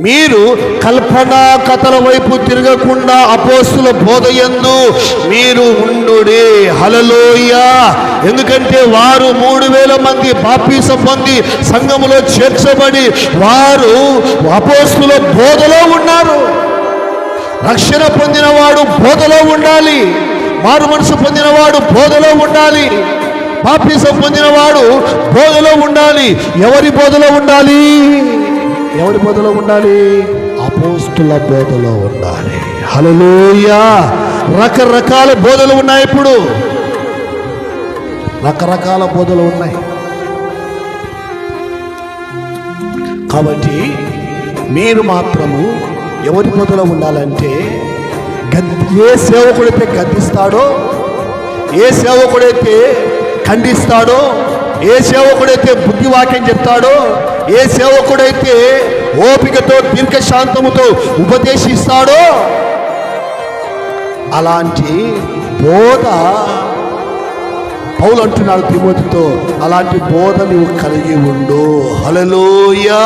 మీరు కల్పనా కథల వైపు తిరగకుండా అపోస్తుల బోధయందు మీరు ఉండుడి. హల్లెలూయా. ఎందుకంటే వారు 3000 మంది బాప్తిసం పొంది సంఘములో చేర్చబడి వారు అపోస్తుల బోధలో ఉన్నారు. రక్షణ పొందినవాడు బోధలో ఉండాలి. మారు మనసు పొందినవాడు బోధలో ఉండాలి. బాప్తిసం పొందినవాడు బోధలో ఉండాలి. ఎవరి బోధలో ఉండాలి? ఎవరి బోధలో ఉండాలి? అపోస్తుల బోధలో ఉండాలి. హల్లెలూయా. రకరకాల బోధలు ఉన్నాయి. ఇప్పుడు రకరకాల బోధలు ఉన్నాయి. కాబట్టి మీరు మాత్రము ఎవరి బోధలో ఉండాలంటే, ఏ సేవకుడైతే గద్దిస్తాడో, ఏ సేవకుడైతే ఖండిస్తాడో, ఏ సేవకుడైతే బుద్ధివాక్యం చెప్తాడో, ఏ సేవకుడైతే ఓపికతో దీర్ఘశాంతముతో ఉపదేశిస్తాడో, అలాంటి బోధ పౌలు అంటున్నాడు తిమోతితో, అలాంటి బోధ నువ్వు కలిగి ఉండు. హల్లెలూయా.